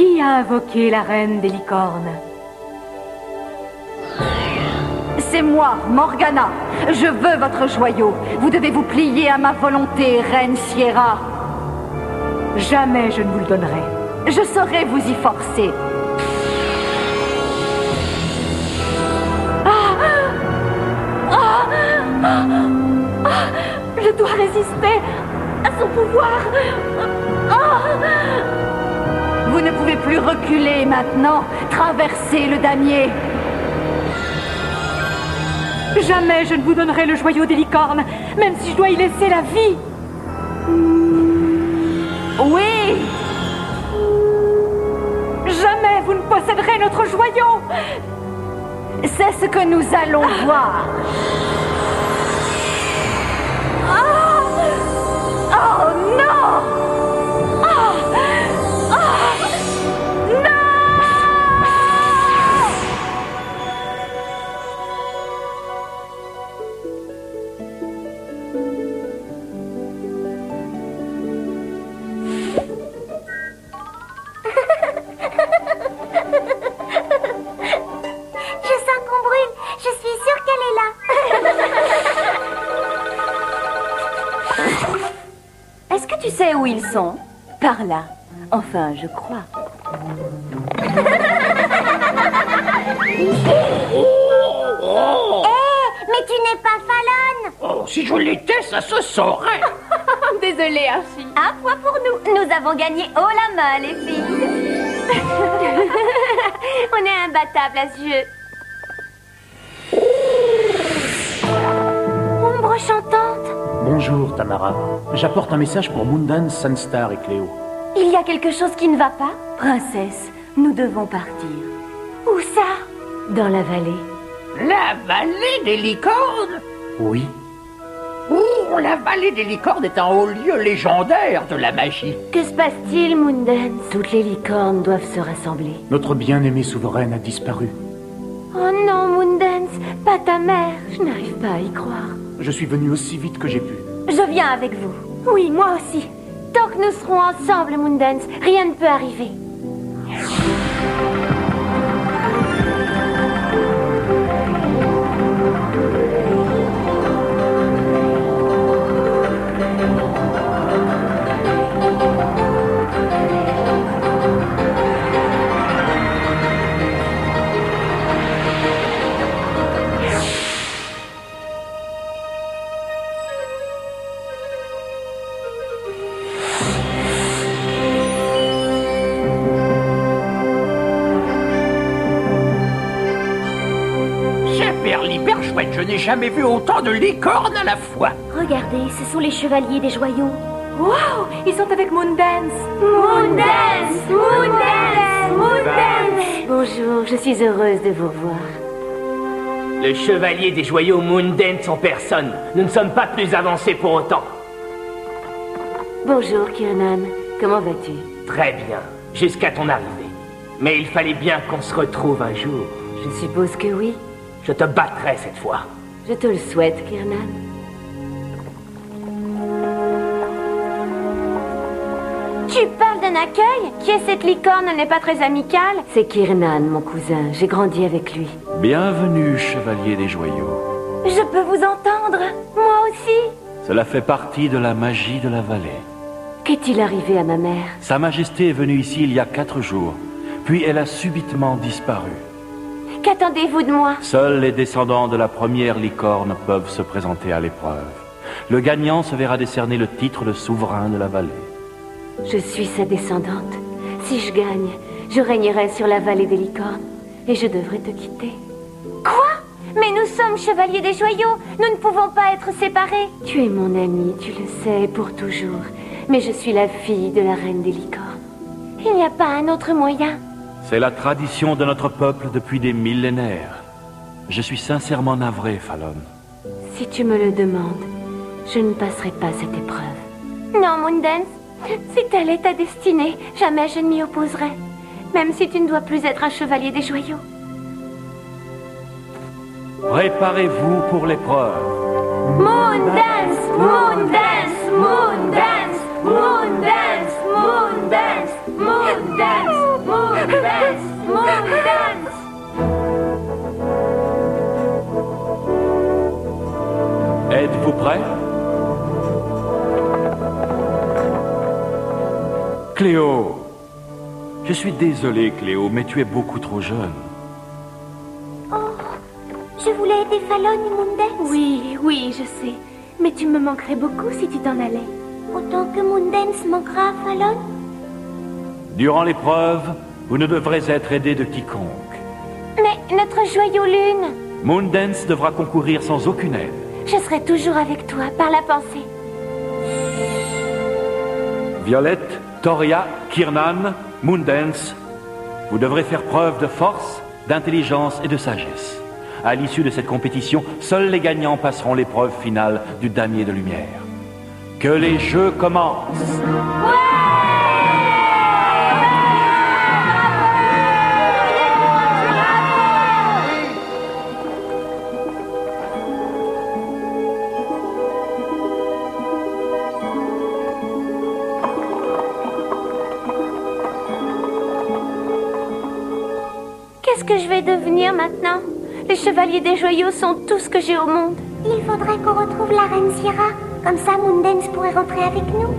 Qui a invoqué la reine des licornes? C'est moi, Morgana. Je veux votre joyau. Vous devez vous plier à ma volonté, reine Sierra. Jamais je ne vous le donnerai. Je saurai vous y forcer. Je dois résister à son pouvoir. Vous ne pouvez plus reculer maintenant. Traversez le damier. Jamais je ne vous donnerai le joyau des licornes, même si je dois y laisser la vie. Oui. Jamais vous ne posséderez notre joyau. C'est ce que nous allons voir. Oh non! Est-ce que tu sais où ils sont? Par là. Enfin, je crois. Mais tu n'es pas Fallon! Oh, si je l'étais, ça se saurait. Désolée, Archie. Un point pour nous. Nous avons gagné haut la main, les filles. On est imbattables à ce jeu. Ombre chantante. Bonjour, Tamara. J'apporte un message pour Moondance, Sunstar et Cléo. Il y a quelque chose qui ne va pas? Princesse, nous devons partir. Où ça? Dans la vallée. La vallée des licornes? Oui. Oh, la vallée des licornes est un haut lieu légendaire de la magie. Que se passe-t-il, Moondance? Toutes les licornes doivent se rassembler. Notre bien-aimée souveraine a disparu. Oh non, Moondance, pas ta mère. Je n'arrive pas à y croire. Je suis venu aussi vite que j'ai pu. Je viens avec vous. Oui, moi aussi. Tant que nous serons ensemble, Moondance, rien ne peut arriver. Je n'ai jamais vu autant de licornes à la fois. Regardez, ce sont les chevaliers des joyaux. Wow, ils sont avec Moondance. Moondance! Moondance! Moondance! Bonjour, je suis heureuse de vous revoir. Le chevalier des joyaux Moondance en personne. Nous ne sommes pas plus avancés pour autant. Bonjour, Kiernan. Comment vas-tu? Très bien, jusqu'à ton arrivée. Mais il fallait bien qu'on se retrouve un jour. Je suppose que oui. Je te battrai cette fois. Je te le souhaite, Kiernan. Tu parles d'un accueil? Qui est cette licorne? Elle n'est pas très amicale. C'est Kiernan, mon cousin. J'ai grandi avec lui. Bienvenue, chevalier des joyaux. Je peux vous entendre? Moi aussi. Cela fait partie de la magie de la vallée. Qu'est-il arrivé à ma mère? Sa Majesté est venue ici il y a 4 jours, puis elle a subitement disparu. Qu'attendez-vous de moi? Seuls les descendants de la première licorne peuvent se présenter à l'épreuve. Le gagnant se verra décerner le titre de souverain de la vallée. Je suis sa descendante. Si je gagne, je régnerai sur la vallée des licornes. Et je devrais te quitter. Quoi? Mais nous sommes chevaliers des joyaux. Nous ne pouvons pas être séparés. Tu es mon ami, tu le sais, pour toujours. Mais je suis la fille de la reine des licornes. Il n'y a pas un autre moyen. C'est la tradition de notre peuple depuis des millénaires. Je suis sincèrement navré, Fallon. Si tu me le demandes, je ne passerai pas cette épreuve. Non, Moondance. Si telle est ta destinée, jamais je ne m'y opposerai. Même si tu ne dois plus être un chevalier des joyaux. Préparez-vous pour l'épreuve. Moondance! Moondance! Moondance! Moondance! Moondance! Moondance! Êtes-vous prêts? Cléo! Je suis désolé, Cléo, mais tu es beaucoup trop jeune. Oh, je voulais aider Fallon et Moondance. Oui, je sais. Mais tu me manquerais beaucoup si tu t'en allais. Autant que Moondance manquera à Fallon. Durant l'épreuve, vous ne devrez être aidé de quiconque. Mais notre joyau lune, Moondance devra concourir sans aucune aide. je serai toujours avec toi, par la pensée. Violette, Toria, Kiernan, Moondance, vous devrez faire preuve de force, d'intelligence et de sagesse. À l'issue de cette compétition, seuls les gagnants passeront l'épreuve finale du damier de lumière. Que les jeux commencent! Qu'est-ce que je vais devenir maintenant? Les chevaliers des joyaux sont tout ce que j'ai au monde. Il faudrait qu'on retrouve la reine Sierra. Comme ça, Moondance pourrait rentrer avec nous.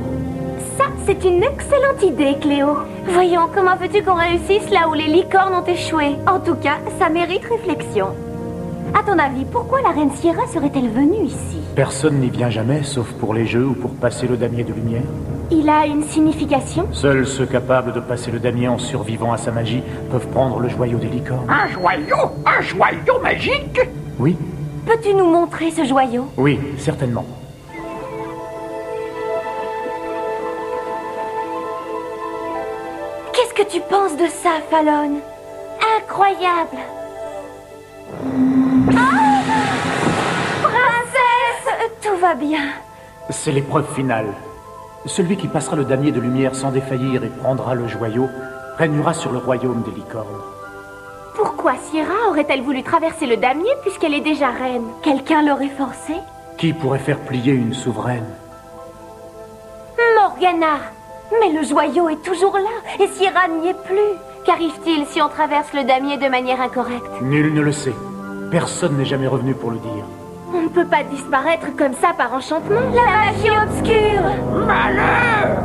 Ça, c'est une excellente idée, Cléo. Voyons, comment veux-tu qu'on réussisse là où les licornes ont échoué? En tout cas, ça mérite réflexion. À ton avis, pourquoi la reine Sierra serait-elle venue ici? Personne n'y vient jamais, sauf pour les jeux ou pour passer le damier de lumière. Il a une signification? Seuls ceux capables de passer le damier en survivant à sa magie peuvent prendre le joyau des licornes. Un joyau magique? Oui, Peux-tu nous montrer ce joyau? oui, certainement. Qu'est-ce que tu penses de ça, Fallon? Incroyable! Ah! Princesse! Tout va bien. C'est l'épreuve finale. Celui qui passera le damier de lumière sans défaillir et prendra le joyau régnera sur le royaume des licornes. Pourquoi Sierra aurait-elle voulu traverser le damier puisqu'elle est déjà reine? Quelqu'un l'aurait forcée? Qui pourrait faire plier une souveraine? Morgana! Mais le joyau est toujours là et Sierra n'y est plus. Qu'arrive-t-il si on traverse le damier de manière incorrecte? Nul ne le sait. Personne n'est jamais revenu pour le dire. On ne peut pas disparaître comme ça par enchantement. La magie obscure! Malheur!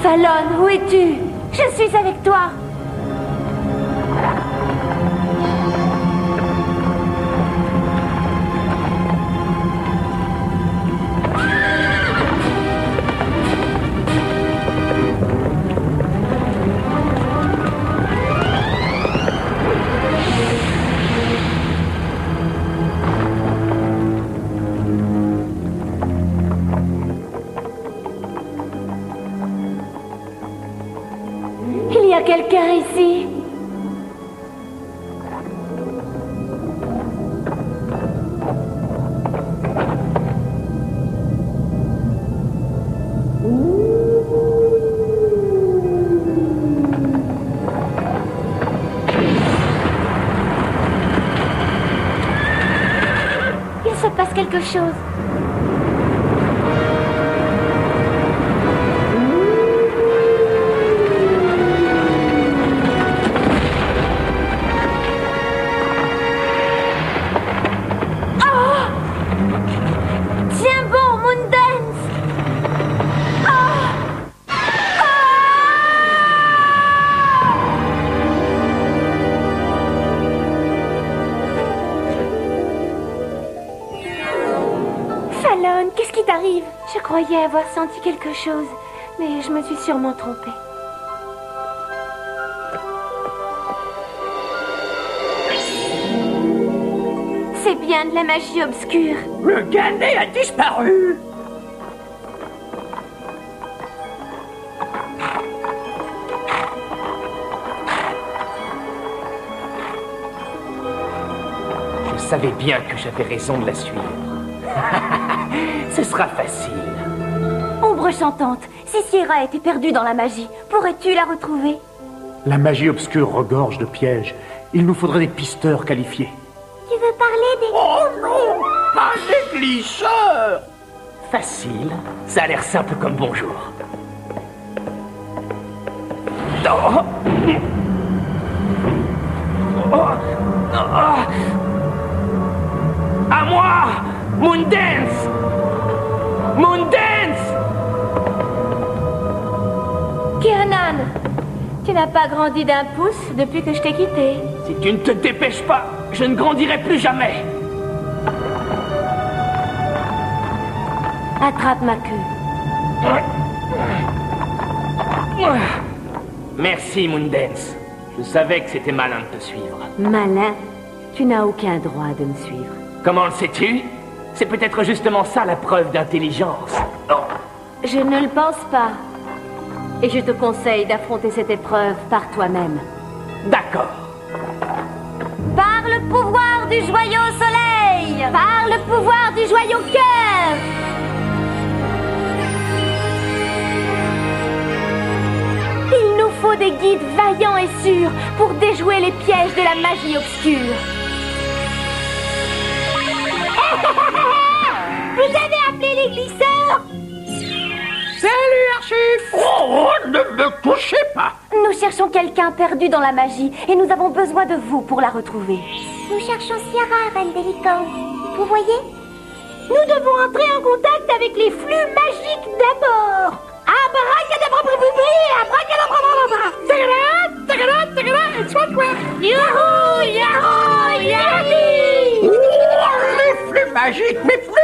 Fallon, où es-tu? Je suis avec toi. Il y a quelqu'un ici. Il se passe quelque chose. Fallon, qu'est-ce qui t'arrive? Je croyais avoir senti quelque chose, Mais je me suis sûrement trompée. C'est bien de la magie obscure. Le Ganet a disparu. Je savais bien que j'avais raison de la suivre. Ce sera facile. Ombre chantante, si Sierra était perdue dans la magie, pourrais-tu la retrouver? La magie obscure regorge de pièges. Il nous faudrait des pisteurs qualifiés. Tu veux parler des... Oh non, pas des glisseurs. Facile. Ça a l'air simple comme bonjour. Oh. Oh. Oh. À moi, Moondance! Moondance! Kiernan, tu n'as pas grandi d'un pouce depuis que je t'ai quitté. Si tu ne te dépêches pas, je ne grandirai plus jamais. Attrape ma queue. Merci, Moondance. Je savais que c'était malin de te suivre. Malin, tu n'as aucun droit de me suivre. Comment le sais-tu? C'est peut-être justement ça la preuve d'intelligence. Oh. Je ne le pense pas. Et je te conseille d'affronter cette épreuve par toi-même. D'accord. Par le pouvoir du joyau soleil! Par le pouvoir du joyau cœur! Il nous faut des guides vaillants et sûrs pour déjouer les pièges de la magie obscure. Vous avez appelé les glisseurs? Salut, Archif. Oh, ne me touchez pas. Nous cherchons quelqu'un perdu dans la magie et nous avons besoin de vous pour la retrouver. Nous cherchons Sierra, Reine des Licornes. Vous voyez? Nous devons entrer en contact avec les flux magiques d'abord. Abracadabrabababri, abracadabrabababra. Tagada, tagada, tagada, et soit quoi? Yahoo, yahoo, yahoo. Oh, les flux magiques, mes plumes.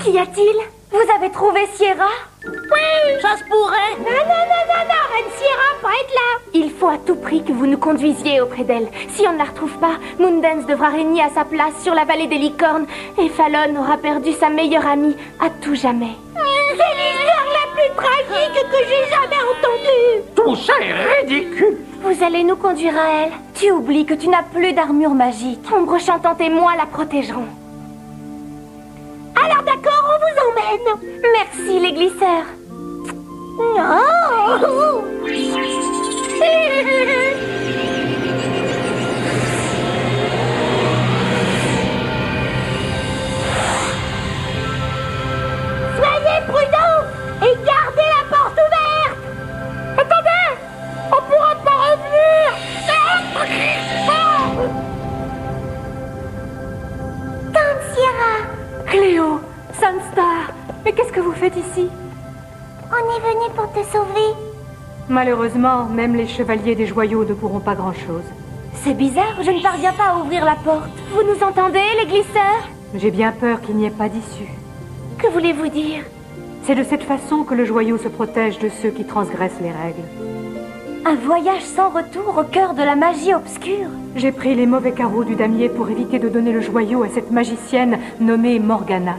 Qu'y a-t-il? Vous avez trouvé Sierra? Oui, ça se pourrait. Non, Reine Sierra peut être là. Il faut à tout prix que vous nous conduisiez auprès d'elle. Si on ne la retrouve pas, Moondance devra régner à sa place sur la vallée des licornes et Fallon aura perdu sa meilleure amie à tout jamais. C'est l'histoire la plus tragique que j'ai jamais entendue. Tout ça est ridicule. Vous allez nous conduire à elle. Tu oublies que tu n'as plus d'armure magique. Ombre chantante et moi la protégerons. Alors d'accord, on vous emmène. Merci les glisseurs. Non. Soyez prudents et gardez la porte ouverte. Attendez, on pourra pas revenir. Tante Sierra. Cléo, Sunstar, mais qu'est-ce que vous faites ici? On est venu pour te sauver. Malheureusement, même les chevaliers des joyaux ne pourront pas grand-chose. C'est bizarre, je ne parviens pas à ouvrir la porte. Vous nous entendez, les glisseurs? J'ai bien peur qu'il n'y ait pas d'issue. Que voulez-vous dire? C'est de cette façon que le joyau se protège de ceux qui transgressent les règles. Un voyage sans retour au cœur de la magie obscure? J'ai pris les mauvais carreaux du damier pour éviter de donner le joyau à cette magicienne nommée Morgana.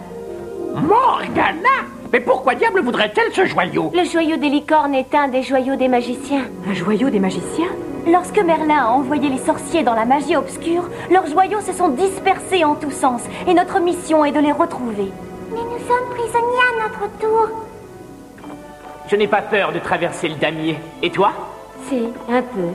Morgana? Mais pourquoi diable voudrait-elle ce joyau? Le joyau des licornes est un des joyaux des magiciens. Un joyau des magiciens? Lorsque Merlin a envoyé les sorciers dans la magie obscure, leurs joyaux se sont dispersés en tous sens, et notre mission est de les retrouver. Mais nous sommes prisonniers à notre tour. Je n'ai pas peur de traverser le damier. Et toi? Si, un peu.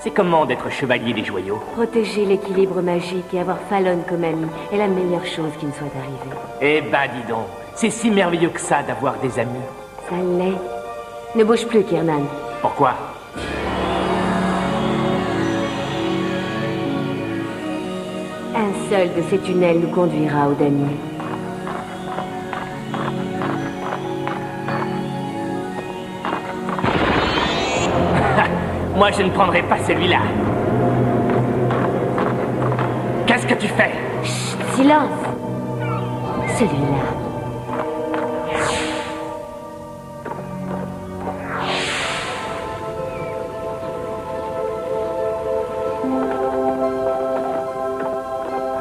C'est comment d'être chevalier des joyaux? Protéger l'équilibre magique et avoir Fallon comme ami est la meilleure chose qui me soit arrivée. Eh ben, dis donc, c'est si merveilleux que ça d'avoir des amis. Ça l'est. Ne bouge plus, Kiernan. Pourquoi? Un seul de ces tunnels nous conduira au damier. Moi, je ne prendrai pas celui-là. Qu'est-ce que tu fais? Chut, silence. Celui-là.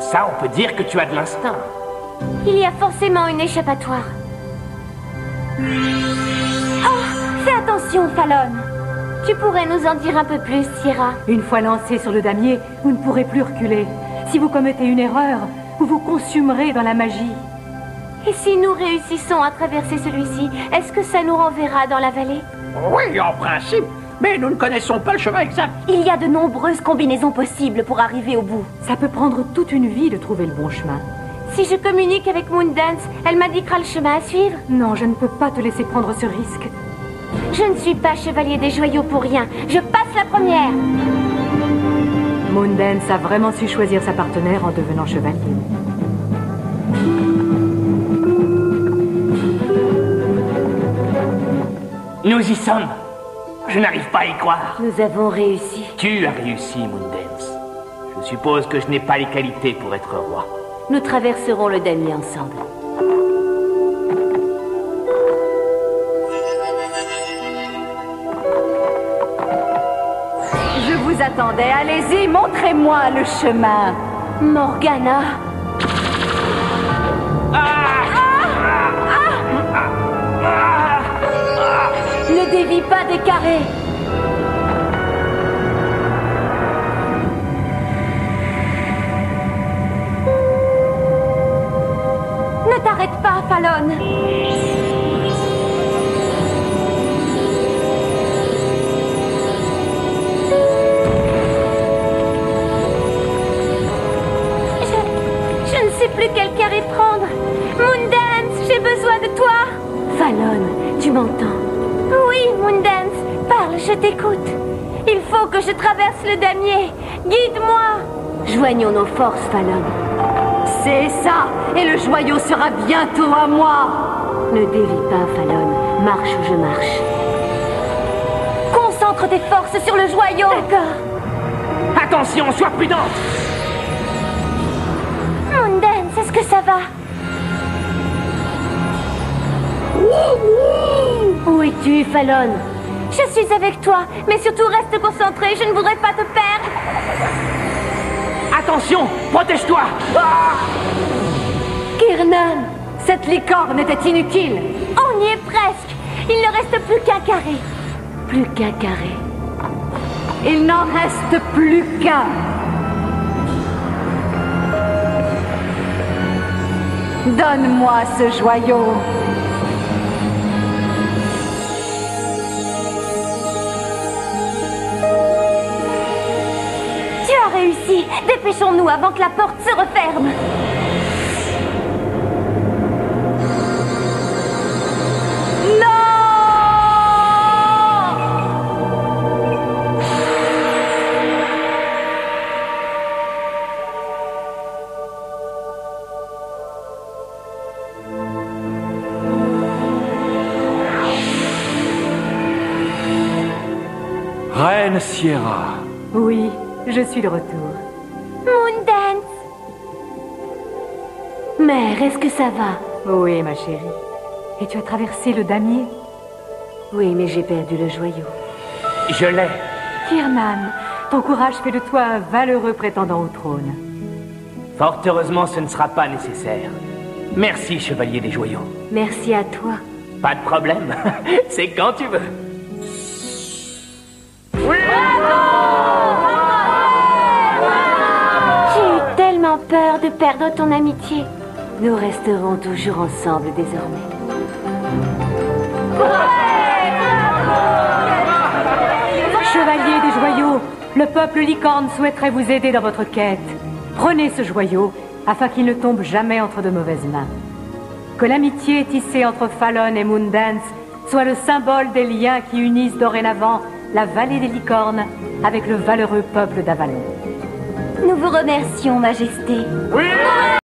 Ça, on peut dire que tu as de l'instinct. Il y a forcément une échappatoire. Oh, fais attention, Fallon. Tu pourrais nous en dire un peu plus, Sierra? Une fois lancé sur le damier, vous ne pourrez plus reculer. Si vous commettez une erreur, vous vous consumerez dans la magie. Et si nous réussissons à traverser celui-ci, est-ce que ça nous renverra dans la vallée? Oui, en principe. Mais nous ne connaissons pas le chemin exact. Il y a de nombreuses combinaisons possibles pour arriver au bout. Ça peut prendre toute une vie de trouver le bon chemin. Si je communique avec Moondance, elle m'indiquera le chemin à suivre? Non, je ne peux pas te laisser prendre ce risque. Je ne suis pas chevalier des joyaux pour rien. Je passe la première. Moondance a vraiment su choisir sa partenaire en devenant chevalier. Nous y sommes. Je n'arrive pas à y croire. Nous avons réussi. Tu as réussi, Moondance. Je suppose que je n'ai pas les qualités pour être roi. Nous traverserons le damier ensemble. Je vous attendais. Allez-y, montrez-moi le chemin. Morgana. Ne dévie pas des carrés. Ne t'arrête pas, Fallon. Je ne sais plus quel carré prendre. Moondance, j'ai besoin de toi. Fallon, tu m'entends? Oui, Moondance. Parle, je t'écoute. Il faut que je traverse le damier. Guide-moi. Joignons nos forces, Fallon. C'est ça. Et le joyau sera bientôt à moi. Ne dévie pas, Fallon. Marche où je marche. Concentre tes forces sur le joyau. D'accord. Attention, sois prudente. Moondance, est-ce que ça va? Où es-tu, Fallon? Je suis avec toi, mais surtout reste concentré, je ne voudrais pas te perdre. Attention, protège-toi. Kiernan, cette licorne était inutile. On y est presque. Il ne reste plus qu'un carré. Plus qu'un carré. Il n'en reste plus qu'un. Donne-moi ce joyau. Tu as réussi. Dépêchons-nous avant que la porte se referme. Reine Sierra. Oui, je suis de retour. Moondance. Mère, est-ce que ça va? Oui, ma chérie. Et tu as traversé le damier? Oui, mais j'ai perdu le joyau. Je l'ai. Kiernan, ton courage fait de toi un valeureux prétendant au trône. Fort heureusement, ce ne sera pas nécessaire. Merci, chevalier des joyaux. Merci à toi. Pas de problème. C'est quand tu veux. J'ai eu tellement peur de perdre ton amitié. Nous resterons toujours ensemble désormais. Chevalier des joyaux, le peuple licorne souhaiterait vous aider dans votre quête. Prenez ce joyau afin qu'il ne tombe jamais entre de mauvaises mains. Que l'amitié tissée entre Fallon et Moondance soit le symbole des liens qui unissent dorénavant la vallée des licornes avec le valeureux peuple d'Avalon. Nous vous remercions, Majesté. Oui!